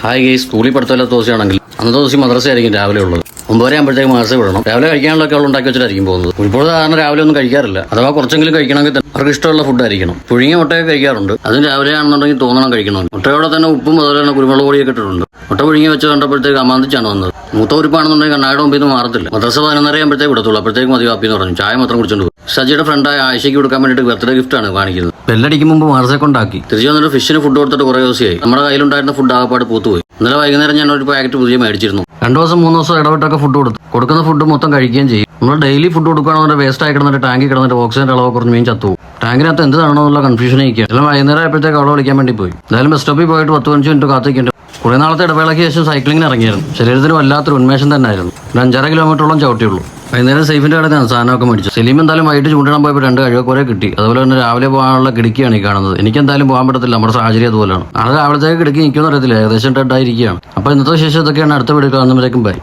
Hi guys, സ്കൂളിൽ പഠിത്തമില്ലാത്ത ദിവസമാണെങ്കിൽ അന്നത്തെ ദിവസം മദ്രസയായിരിക്കും രാവിലെ ഉള്ളത്. 9 ആകുമ്പോഴത്തേക്ക് മദ്രസ വിടണം. രാവിലെ കഴിക്കാനുള്ളൊക്കെ അവൾ ഉണ്ടാക്കി വെച്ചിട്ടായിരിക്കും പോകുന്നത്. ഇപ്പോൾ സാധാരണ രാവിലെ ഒന്നും കഴിക്കാറില്ല. അഥവാ കുറച്ചെങ്കിലും കഴിക്കണമെങ്കിൽ തന്നെ അവർക്ക് ഇഷ്ടമുള്ള ഫുഡ് ആയിരിക്കണം. പുഴുങ്ങിയ മുട്ടയൊക്കെ കഴിക്കാറുണ്ട്. അതും രാവിലെ ആണെന്നുണ്ടെങ്കിൽ തോന്നണം കഴിക്കണമെന്ന്. മുട്ടയോടെ തന്നെ ഉപ്പും അതുപോലെ തന്നെ കുരുമുളക് പൊടിയൊക്കെ ഇട്ടിട്ടുണ്ട്. മുട്ട പുഴുങ്ങി വെച്ച് കണ്ടപ്പോഴത്തേക്ക് അമാന്തിച്ചാണ് വന്നത്. മൂത്ത ഉരുപ്പാണെന്നുണ്ടെങ്കിൽ കണ്ണായുടെ മുമ്പിൽ നിന്ന് മാറത്തില്ല. മദ്രസ 11:30 ആകുമ്പോഴത്തേക്ക് വിടത്തുള്ളൂ. അപ്പോഴത്തേക്ക് മതി കാപ്പി എന്ന് പറഞ്ഞു. ചായ മാത്രം കുടിച്ചോണ്ട് പോകും. സജിയുടെ ഫ്രണ്ടായ ആയിഷയ്ക്ക് കൊടുക്കാൻ വേണ്ടിയിട്ട് ബർത്ത്ഡേ ഗിഫ്റ്റാണ് കാണിക്കുന്നത്. ബെല്ലടിക്കും മുമ്പ് മദ്രസ കൊണ്ടാക്കി തിരിച്ചു വന്നിട്ട് ഫിഷിന് ഫുഡ് കൊടുത്തിട്ട് കുറേ ദിവസമായി. നമ്മുടെ കയ്യിലുണ്ടായിരുന്ന ഫുഡ് ആകപ്പാട് പൂത്തുപോയി. ഇന്നലെ വൈകുന്നേരം ഞാൻ ഒരു പാക്കറ്റ് പുതിയ മേടിച്ചിരുന്നു. 2 ദിവസം 3 ദിവസം ഇടവിട്ടൊക്കെ ഫുഡ് കൊടുക്കുന്ന ഫുഡ് മൊത്തം കഴിക്കുകയും ചെയ്യും. നമ്മൾ ഡെയിലി ഫുഡ് കൊടുക്കുകയാണെന്നുണ്ടെങ്കിൽ വേസ്റ്റ് ആയി കിടന്നിട്ട് ടാങ്കിൽ കിടന്നിട്ട് ഓക്സിജൻ അളവ് കുറഞ്ഞ് മീൻ ചത്തുപോകും. ടാങ്കിനകത്ത് എന്താണെന്നുള്ള കൺഫ്യൂഷൻ ആയിരിക്കും. എല്ലാം വൈകുന്നേരം ആയപ്പോഴത്തേക്ക് അവളെ വിളിക്കാൻ വേണ്ടി പോയി. എന്തായാലും ബസ് സ്റ്റോപ്പിൽ പോയിട്ട് 10-15 മിനിറ്റ് കാത്തിരിക്കേണ്ടി. കുറേ നാളത്തെ ഇടവേളയ്ക്ക് ശേഷം സൈക്ലിങ്ങിന് ഇറങ്ങിയായിരുന്നു. ശരീരത്തിന് വല്ലാത്തൊരു ഉന്മേഷം തന്നെ ആയിരുന്നു. ഒരു 5-6 കിലോമീറ്ററോളം ചവിട്ടിയുള്ളൂ. വൈകുന്നേരം സേഫിന്റെ കടയിൽ സാധനമൊക്കെ മേടിച്ചു. സലീം എന്തായാലും വൈകിട്ട് ചൂണ്ടിടാൻ പോയപ്പോൾ 2 കഴിവക്കുറെ കിട്ടി. അതുപോലെ തന്നെ രാവിലെ പോകാനുള്ള കിടക്കിയാണ് ഈ കാണുന്നത്. എനിക്ക് എന്തായാലും പോകാൻ പറ്റത്തില്ല, നമ്മുടെ സാഹചര്യം അതുപോലെയാണ്. നാളെ രാവിലത്തേക്ക് കിടക്കി നിൽക്കുമെന്ന് അറിയത്തില്ല, ഏകദേശം ഡെഡ് ആയിരിക്കുകയാണ്. അപ്പോൾ ഇന്നത്തെ ശേഷം ഇതൊക്കെയാണ്. അടുത്ത വീഡിയോ കാണുമ്പോഴേക്കും ബൈ.